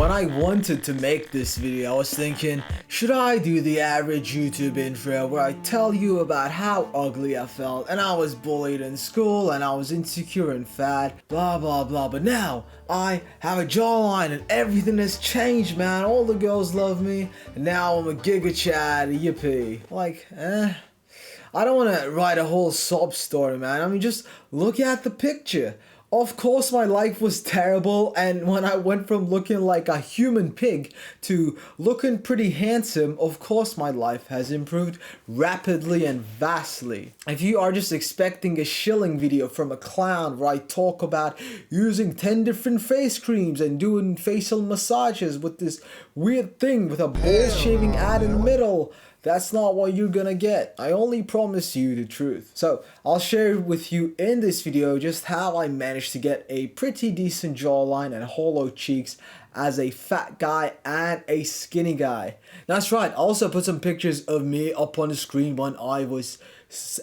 When I wanted to make this video, I was thinking, should I do the average YouTube intro where I tell you about how ugly I felt and I was bullied in school and I was insecure and fat, blah blah blah, but now I have a jawline and everything has changed, man. All the girls love me and now I'm a Giga Chad, yippee. Like, I don't want to write a whole sob story, man. I mean, just look at the picture. Of course my life was terrible, and when I went from looking like a human pig to looking pretty handsome, of course my life has improved rapidly and vastly. If you are just expecting a shilling video from a clown where I talk about using 10 different face creams and doing facial massages with this weird thing with a ball shaving ad in the middle, that's not what you're gonna get. I only promise you the truth. So I'll share with you in this video just how I managed to get a pretty decent jawline and hollow cheeks as a fat guy and a skinny guy. That's right, I also put some pictures of me up on the screen when I was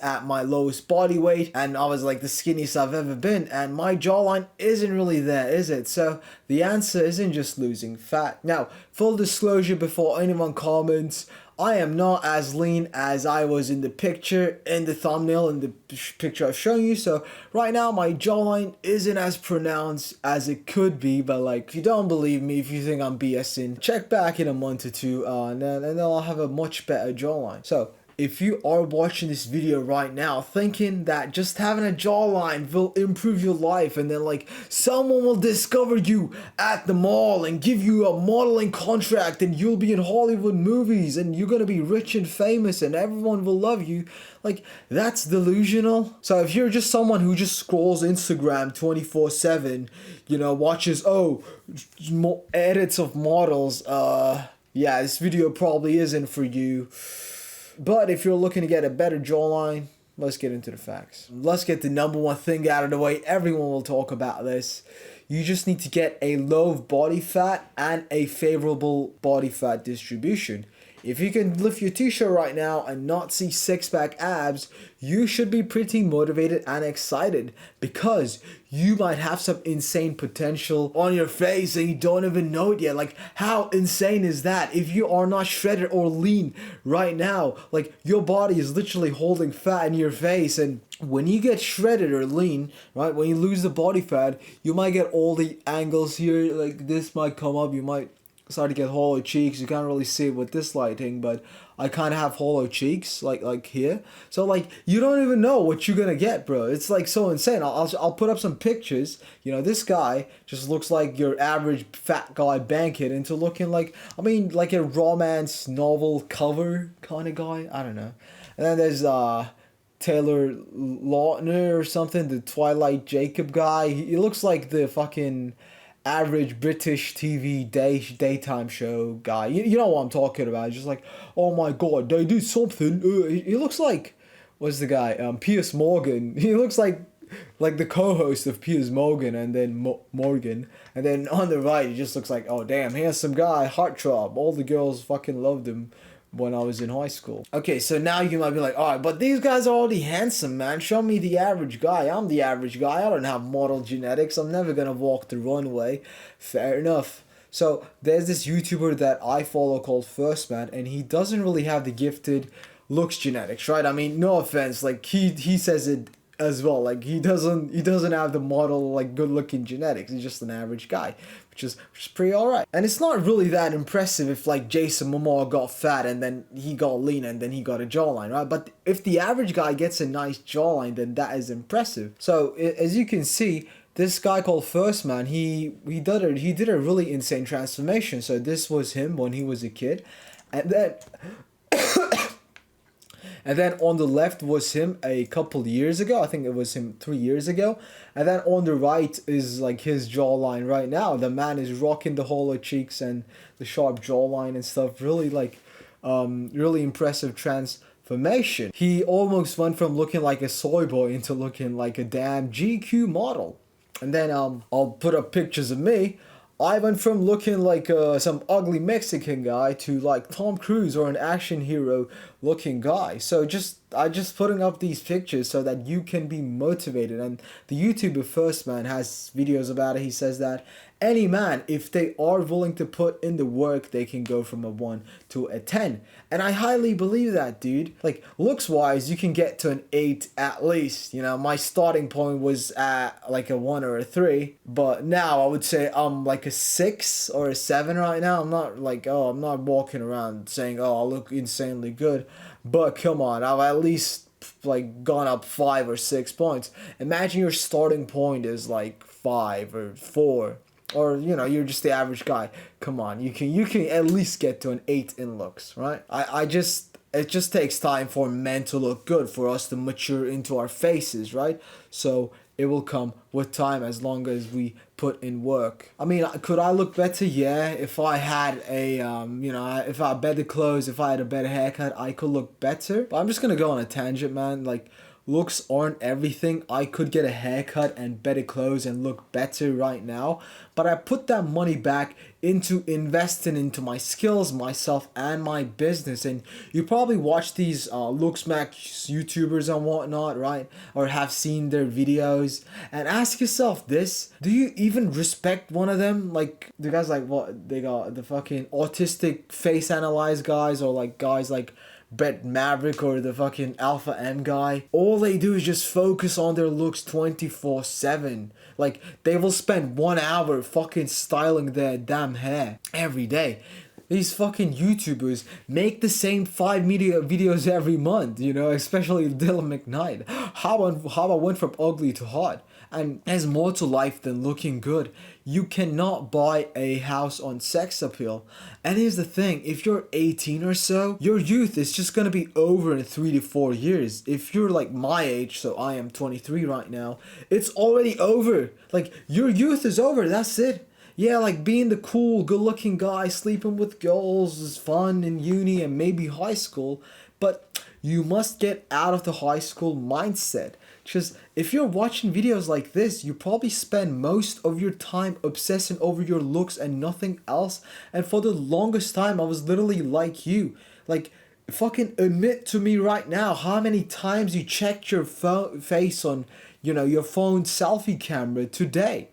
at my lowest body weight and I was like the skinniest I've ever been, and my jawline isn't really there, is it? So the answer isn't just losing fat. Now, full disclosure before anyone comments, I am not as lean as I was in the picture, in the thumbnail, in the picture I've shown you. So right now my jawline isn't as pronounced as it could be, but like, if you don't believe me, if you think I'm BSing, check back in a month or two and then I'll have a much better jawline. So if you are watching this video right now thinking that just having a jawline will improve your life and then like someone will discover you at the mall and give you a modeling contract and you'll be in Hollywood movies and you're gonna be rich and famous and everyone will love you, like, that's delusional. So if you're just someone who just scrolls Instagram 24/7, you know, watches edits of models, yeah, this video probably isn't for you. But if you're looking to get a better jawline, let's get into the facts. Let's get the number one thing out of the way. Everyone will talk about this. You just need to get a low body fat and a favorable body fat distribution. If you can lift your t-shirt right now and not see six-pack abs, you should be pretty motivated and excited because you might have some insane potential on your face and you don't even know it yet. Like, how insane is that? If you are not shredded or lean right now, like, your body is literally holding fat in your face, and when you get shredded or lean, right, when you lose the body fat, you might get all the angles here, like this might come up, you might start to get hollow cheeks. You can't really see it with this lighting, but I kind of have hollow cheeks like here. So like, you don't even know what you're gonna get, bro. It's like so insane. I'll put up some pictures. You know, this guy just looks like your average fat guy banking into looking like, I mean, like a romance novel cover kind of guy. I don't know. And then there's Taylor Lautner or something, the Twilight Jacob guy. He looks like the fucking average British TV daytime show guy. You know what I'm talking about. Just like, oh my god, they did something. He looks like, what's the guy? Piers Morgan. He looks like the co-host of Piers Morgan, and then Morgan. And then on the right, he just looks like, oh damn, handsome guy, heartthrob. All the girls fucking loved him when I was in high school. Okay, so now you might be like, alright, but these guys are already handsome, man. Show me the average guy. I'm the average guy. I don't have model genetics. I'm never gonna walk the runway. Fair enough. So there's this YouTuber that I follow called First Man, and he doesn't really have the gifted looks genetics, right? I mean, no offense, like he says it as well. Like, he doesn't have the model, like, good looking genetics. He's just an average guy, which is pretty alright. And it's not really that impressive if like Jason Momoa got fat and then he got lean and then he got a jawline, right? But if the average guy gets a nice jawline, then that is impressive. So as you can see, this guy called First Man, he did a really insane transformation. So this was him when he was a kid, and then and then on the left was him a couple years ago. I think it was him 3 years ago. And then on the right is like his jawline right now. The man is rocking the hollow cheeks and the sharp jawline and stuff. Really like, really impressive transformation. He almost went from looking like a soy boy into looking like a damn GQ model. And then I'll put up pictures of me. I went from looking like some ugly Mexican guy to like Tom Cruise or an action hero looking guy. So just I just putting up these pictures so that you can be motivated. And the YouTuber First Man has videos about it. He says that any man, if they are willing to put in the work, they can go from a 1 to a 10. And I highly believe that, dude. Like, looks wise, you can get to an 8 at least. You know, my starting point was at like a 1 or a 3. But now I would say I'm like a 6 or a 7 right now. I'm not like, oh, I'm not walking around saying, oh, I look insanely good. But come on, I've at least like gone up 5 or 6 points. Imagine your starting point is like 5 or 4, or you know, you're just the average guy. Come on, you can at least get to an 8 in looks, right? It just takes time for men to look good, for us to mature into our faces, right? So it will come with time as long as we put in work. I mean, could I look better? Yeah, if I had a if I had better clothes, if I had a better haircut, I could look better. But I'm just gonna go on a tangent, man. Like, looks aren't everything. I could get a haircut and better clothes and look better right now, but I put that money back into investing into my skills, myself, and my business. And you probably watch these looks max YouTubers and whatnot, right? Or have seen their videos, and ask yourself this: do you even respect one of them? Like, the guys like what they got, the fucking autistic face analyze guys, or like guys like Brett Maverick or the fucking Alpha M guy. All they do is just focus on their looks 24/7. Like, they will spend 1 hour fucking styling their damn hair every day. These fucking YouTubers make the same 5 media videos every month, you know, especially Dylan McKnight. How I went from ugly to hot. And there's more to life than looking good. You cannot buy a house on sex appeal. And here's the thing, if you're 18 or so, your youth is just gonna be over in 3 to 4 years. If you're like my age, so I am 23 right now, it's already over. Like, your youth is over, that's it. Yeah, like, being the cool, good-looking guy, sleeping with girls is fun in uni and maybe high school, but you must get out of the high school mindset. Because if you're watching videos like this, you probably spend most of your time obsessing over your looks and nothing else. And for the longest time, I was literally like you. Like, fucking admit to me right now how many times you checked your face on, you know, your phone selfie camera today.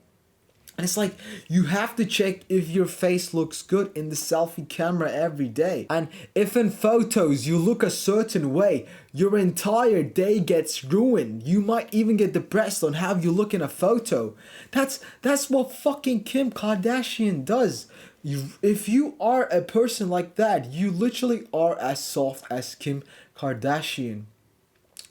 And it's like, you have to check if your face looks good in the selfie camera every day. And if in photos you look a certain way, your entire day gets ruined. You might even get depressed on how you look in a photo. That's what fucking Kim Kardashian does. If you are a person like that, you literally are as soft as Kim Kardashian.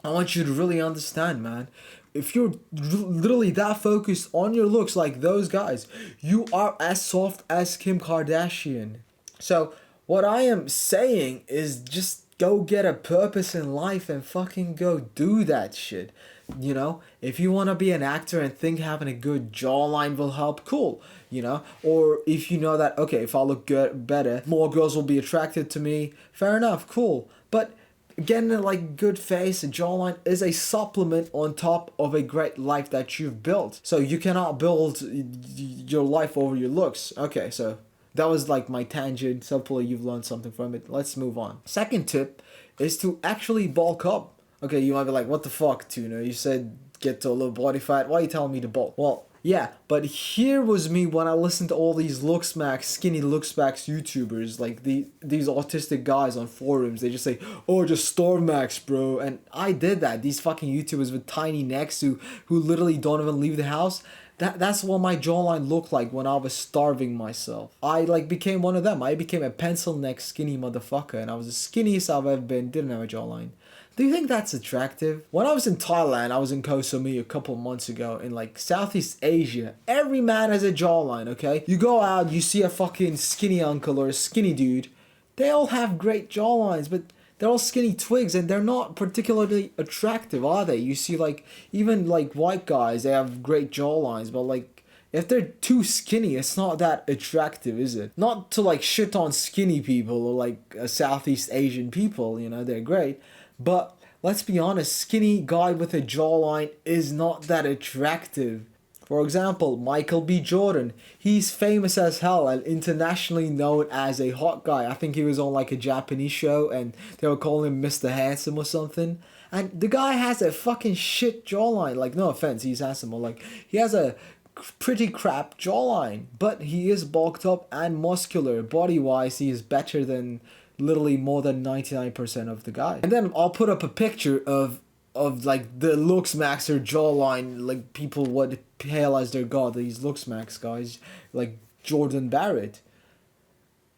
I want you to really understand, man. If you're literally that focused on your looks like those guys, you are as soft as Kim Kardashian. So what I am saying is, just go get a purpose in life and fucking go do that shit. You know, if you want to be an actor and think having a good jawline will help, cool, you know. Or if you know that, okay, if I look good, better, more girls will be attracted to me, fair enough, cool. But getting a like good face, a jawline is a supplement on top of a great life that you've built. So you cannot build your life over your looks. Okay, so that was like my tangent. So hopefully you've learned something from it. Let's move on. Second tip is to actually bulk up. Okay, you might be like, what the fuck, Tuna? You said get to a low body fat. Why are you telling me to bulk? Well, yeah, but here was me when I listened to all these skinny looksmax YouTubers, like these autistic guys on forums. They just say, oh, just starve max, bro. And I did that. These fucking YouTubers with tiny necks who literally don't even leave the house. That's what my jawline looked like when I was starving myself. I like became one of them. I became a pencil neck skinny motherfucker, and I was the skinniest I've ever been. Didn't have a jawline. Do you think that's attractive? When I was in Thailand, I was in Koh Samui a couple months ago in like Southeast Asia. Every man has a jawline, okay? You go out, you see a fucking skinny uncle or a skinny dude. They all have great jawlines, but they're all skinny twigs and they're not particularly attractive, are they? You see like, even like white guys, they have great jawlines, but like, if they're too skinny, it's not that attractive, is it? Not to like shit on skinny people or like Southeast Asian people, you know, they're great. But let's be honest, skinny guy with a jawline is not that attractive. For example, Michael B. Jordan. He's famous as hell and internationally known as a hot guy. I think he was on like a Japanese show and they were calling him Mr. Handsome or something. And the guy has a fucking shit jawline. Like, no offense, he's handsome, but like, he has a pretty crap jawline. But he is bulked up and muscular. Body-wise, he is better than literally more than 99% of the guys. And then I'll put up a picture of like the looks maxer jawline, like people would hail as their god, these looks max guys, like Jordan Barrett.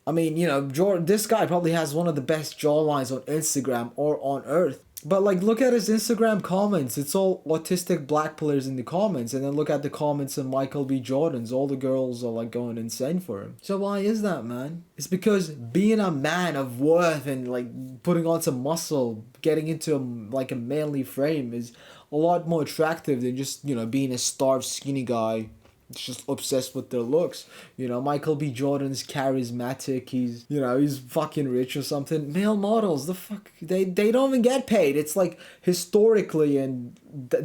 I mean, you know, this guy probably has one of the best jawlines on Instagram or on Earth. But like, look at his Instagram comments. It's all autistic black players in the comments. And then look at the comments on Michael B. Jordan's. All the girls are like going insane for him. So why is that, man? It's because being a man of worth and like putting on some muscle, getting into like a manly frame is a lot more attractive than just, you know, being a starved skinny guy just obsessed with their looks. You know, Michael B. Jordan's charismatic, he's, you know, he's fucking rich or something. Male models, the fuck, they don't even get paid. It's like historically and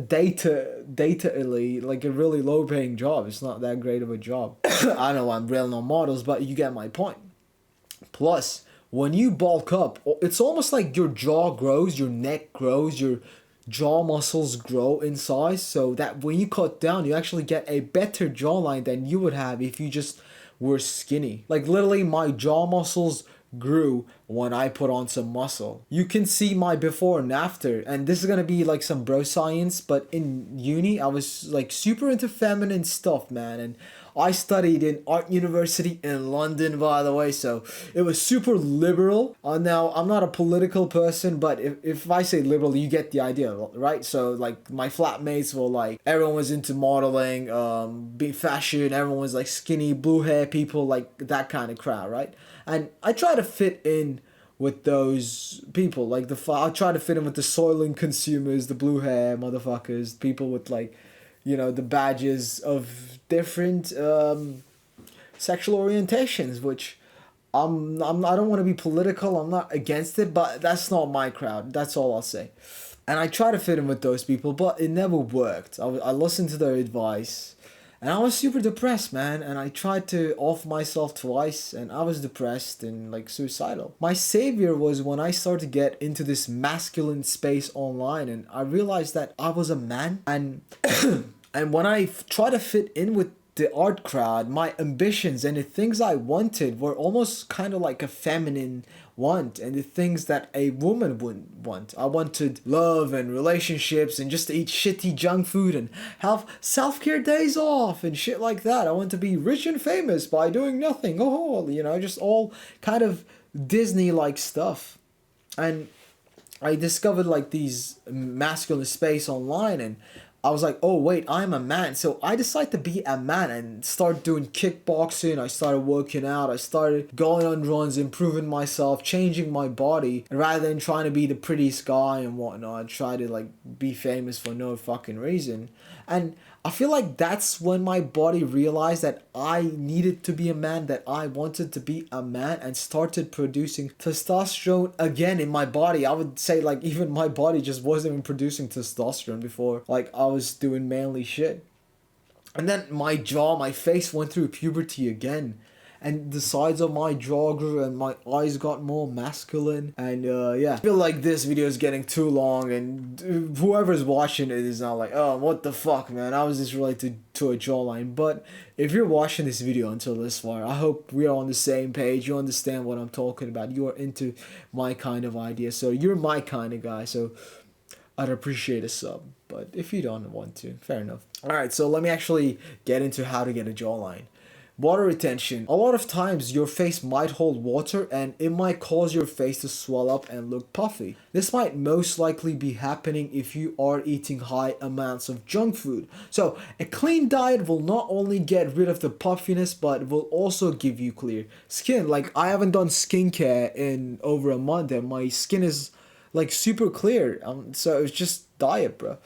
data-ily like a really low paying job. It's not that great of a job. I know I'm railing on models, but you get my point. Plus, when you bulk up, it's almost like your jaw grows, your neck grows, your jaw muscles grow in size, so that when you cut down, you actually get a better jawline than you would have if you just were skinny. Like literally my jaw muscles grew when I put on some muscle. You can see my before and after, and this is gonna be like some bro science, but in uni I was like super into feminine stuff, man, and I studied in art university in London, by the way, so it was super liberal. Now, I'm not a political person, but if I say liberal, you get the idea, right? So, like, my flatmates were like, everyone was into modeling, being fashion, everyone was like skinny, blue hair people, like that kind of crowd, right? And I try to fit in with those people, like I try to fit in with the soiling consumers, the blue hair motherfuckers, people with like, you know, the badges of different sexual orientations, which I don't want to be political, I'm not against it, but that's not my crowd, that's all I'll say. And I try to fit in with those people, but it never worked. I listened to their advice, and I was super depressed, man, and I tried to off myself twice, and I was depressed and like suicidal. My savior was when I started to get into this masculine space online, and I realized that I was a man, and and when I try to fit in with the art crowd, my ambitions and the things I wanted were almost kind of like a feminine want, and the things that a woman wouldn't want. I wanted love and relationships and just to eat shitty junk food and have self-care days off and shit like that. I want to be rich and famous by doing nothing. Oh, you know, just all kind of Disney-like stuff. And I discovered like these masculine space online, and I was like, oh wait, I'm a man. So I decided to be a man and start doing kickboxing. I started working out. I started going on runs, improving myself, changing my body. And rather than trying to be the prettiest guy and whatnot, I tried to like be famous for no fucking reason. And I feel like that's when my body realized that I needed to be a man, that I wanted to be a man, and started producing testosterone again in my body. I would say like even my body just wasn't even producing testosterone before. Like I was doing manly shit. And then my jaw, my face went through puberty again. And the sides of my jaw grew and my eyes got more masculine. And yeah, I feel like this video is getting too long, and whoever's watching it is not like, oh, what the fuck, man, I was just related to a jawline. But if you're watching this video until this far, I hope we are on the same page. You understand what I'm talking about. You are into my kind of idea. So you're my kind of guy. So I'd appreciate a sub. But if you don't want to, fair enough. Alright, so let me actually get into how to get a jawline. Water retention. A lot of times your face might hold water and it might cause your face to swell up and look puffy. This might most likely be happening if you are eating high amounts of junk food. So a clean diet will not only get rid of the puffiness, but will also give you clear skin. Like I haven't done skincare in over a month and my skin is like super clear. So it's just diet, bro.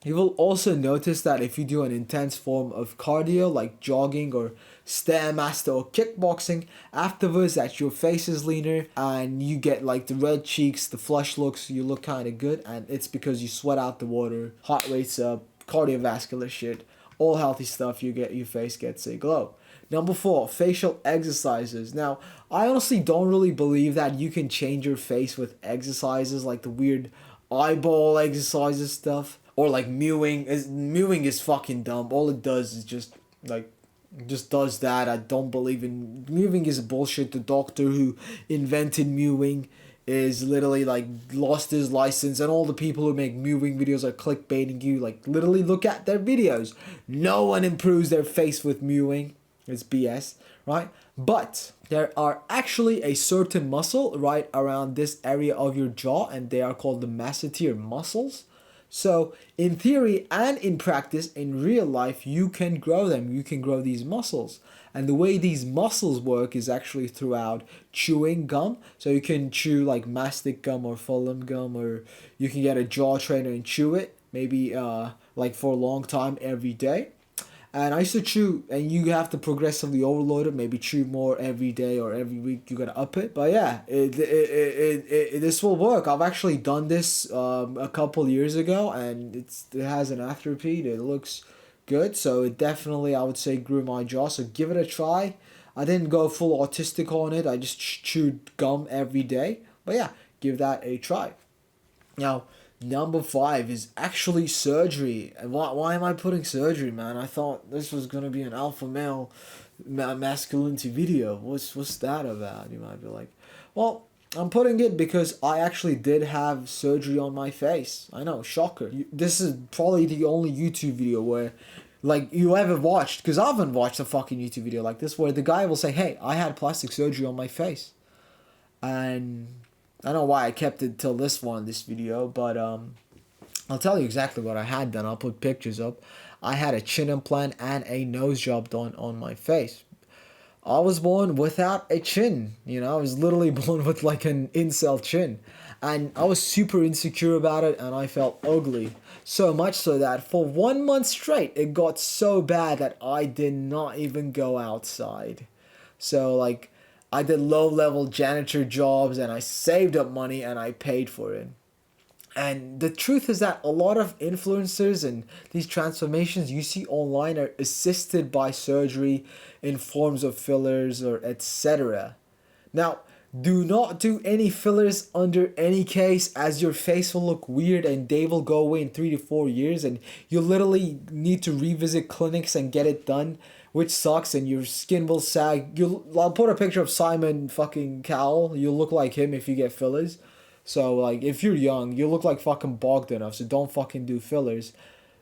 You will also notice that if you do an intense form of cardio like jogging or Stairmaster or kickboxing, afterwards that your face is leaner and you get like the red cheeks, the flush looks, you look kind of good, and it's because you sweat out the water, heart rate's up, cardiovascular shit, all healthy stuff, you get, your face gets a glow. Number 4, facial exercises. Now, I honestly don't really believe that you can change your face with exercises like the weird eyeball exercises stuff, or like mewing is fucking dumb. All it does is just does that. I don't believe in mewing is bullshit. The doctor who invented mewing is literally like lost his license, and all the people who make mewing videos are clickbaiting you. Like literally look at their videos. No one improves their face with mewing. It's BS, right? But there are actually a certain muscle right around this area of your jaw, and they are called the masseter muscles. So, in theory and in practice, in real life, you can grow them. You can grow these muscles. And the way these muscles work is actually throughout chewing gum. So, you can chew like mastic gum or fulham gum, or you can get a jaw trainer and chew it, maybe like for a long time every day. And I used to chew, and you have to progressively overload it, maybe chew more every day or every week. You gotta up it. But yeah, this will work. I've actually done this a couple years ago, and it has an after repeat. It looks good, so it definitely, I would say, grew my jaw. So give it a try. I didn't go full autistic on it. I just chewed gum every day. But yeah, give that a try. Now, number 5 is actually surgery. And why am I putting surgery, man? I thought this was gonna be an alpha male masculinity video. What's that about? You might be like, well, I'm putting it because I actually did have surgery on my face. I know, shocker. This is probably the only YouTube video where, like, you ever watched, because I haven't watched a fucking YouTube video like this, where the guy will say, hey, I had plastic surgery on my face. And I don't know why I kept it till this video, but I'll tell you exactly what I had done. I'll put pictures up. I had a chin implant and a nose job done on my face. I was born without a chin, I was literally born with like an incel chin. And I was super insecure about it, and I felt ugly. So much so that for 1 month straight, it got so bad that I did not even go outside. So like, I did low-level janitor jobs, and I saved up money, and I paid for it. And the truth is that a lot of influencers and these transformations you see online are assisted by surgery in forms of fillers or etc. Now, do not do any fillers under any case, as your face will look weird and they will go away in 3 to 4 years, and you literally need to revisit clinics and get it done, which sucks, and your skin will sag. I'll put a picture of Simon fucking Cowell. You'll look like him if you get fillers. So, like, if you're young, you look like fucking Bogdanov, so don't fucking do fillers.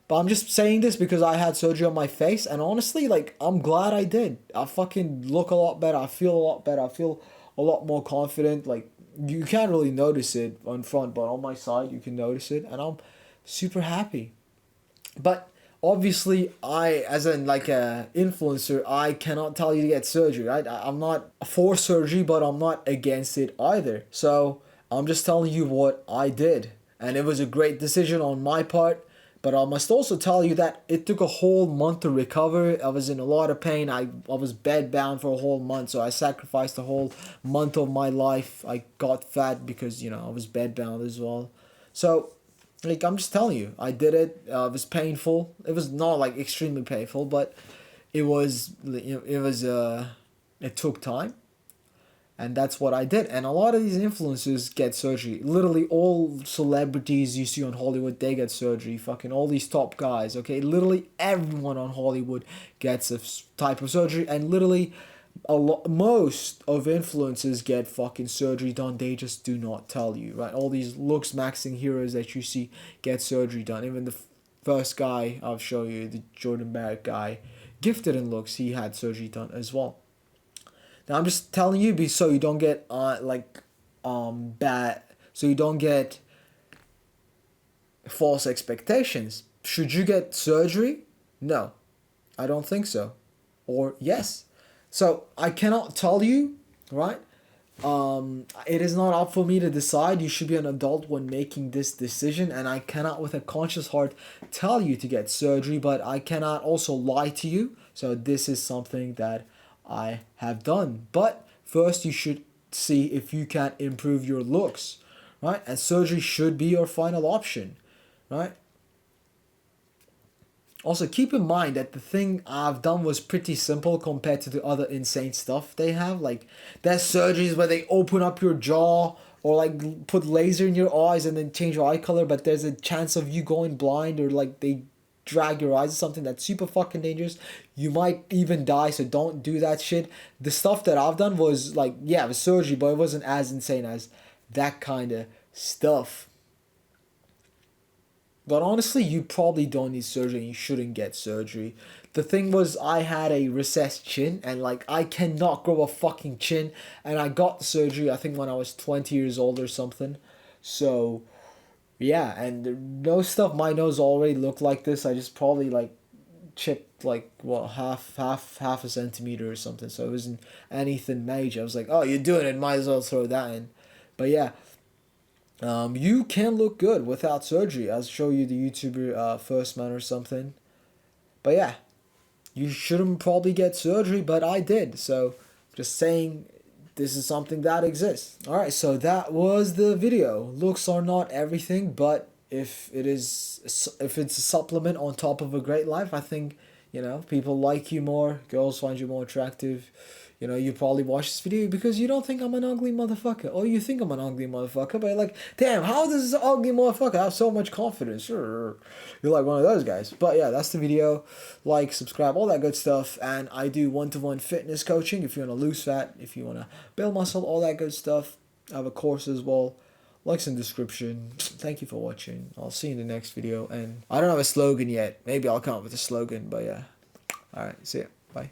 But I'm just saying this because I had surgery on my face, and honestly, like, I'm glad I did. I fucking look a lot better. I feel a lot better. I feel a lot more confident. Like, you can't really notice it on front, but on my side, you can notice it, and I'm super happy. But obviously, as an like a influencer, I cannot tell you to get surgery, right? I'm not for surgery, but I'm not against it either. So I'm just telling you what I did, and it was a great decision on my part. But I must also tell you that it took a whole month to recover. I was in a lot of pain. I was bedbound for a whole month, so I sacrificed a whole month of my life. I got fat because, I was bedbound as well. So, like, I'm just telling you, I did it. It was painful. It was not, like, extremely painful, but it took time. And that's what I did. And a lot of these influencers get surgery. Literally all celebrities you see on Hollywood, they get surgery. Fucking all these top guys, okay? Literally everyone on Hollywood gets a type of surgery. And literally most of influencers get fucking surgery done. They just do not tell you, right? All these looks maxing heroes that you see get surgery done. Even the first guy I'll show you, the Jordan Barrett guy, gifted in looks, he had surgery done as well. Now, I'm just telling you so you don't get bad, so you don't get false expectations. Should you get surgery? No, I don't think so. Or yes. So I cannot tell you, right? It is not up for me to decide. You should be an adult when making this decision, and I cannot with a conscious heart tell you to get surgery, but I cannot also lie to you. So this is something that I have done. But first you should see if you can improve your looks, right? And surgery should be your final option, right? Also, keep in mind that the thing I've done was pretty simple compared to the other insane stuff they have. Like, there's surgeries where they open up your jaw, or like put laser in your eyes and then change your eye color, but there's a chance of you going blind, or like they drag your eyes or something. That's super fucking dangerous. You might even die, so don't do that shit. The stuff that I've done was like, yeah, it was surgery, but it wasn't as insane as that kind of stuff. But honestly, you probably don't need surgery and you shouldn't get surgery. The thing was, I had a recessed chin and like I cannot grow a fucking chin, and I got the surgery I think when I was 20 years old or something. So, yeah, and no stuff, my nose already looked like this. I just probably like chipped like what half a centimeter or something. So it wasn't anything major. I was like, oh, you're doing it, might as well throw that in. But yeah, you can look good without surgery. I'll show you the YouTuber First Man or something. But yeah, you shouldn't probably get surgery, but I did. So just saying, this is something that exists. Alright, so that was the video. Looks are not everything, but if it's a supplement on top of a great life, I think, you know, people like you more, girls find you more attractive. You know, you probably watch this video because you don't think I'm an ugly motherfucker. Or you think I'm an ugly motherfucker, but you're like, damn, how does this ugly motherfucker have so much confidence? You're like one of those guys. But yeah, that's the video. Like, subscribe, all that good stuff. And I do one-to-one fitness coaching if you want to lose fat, if you want to build muscle, all that good stuff. I have a course as well. Links in the description. Thank you for watching. I'll see you in the next video. And I don't have a slogan yet. Maybe I'll come up with a slogan, but yeah. Alright, see ya. Bye.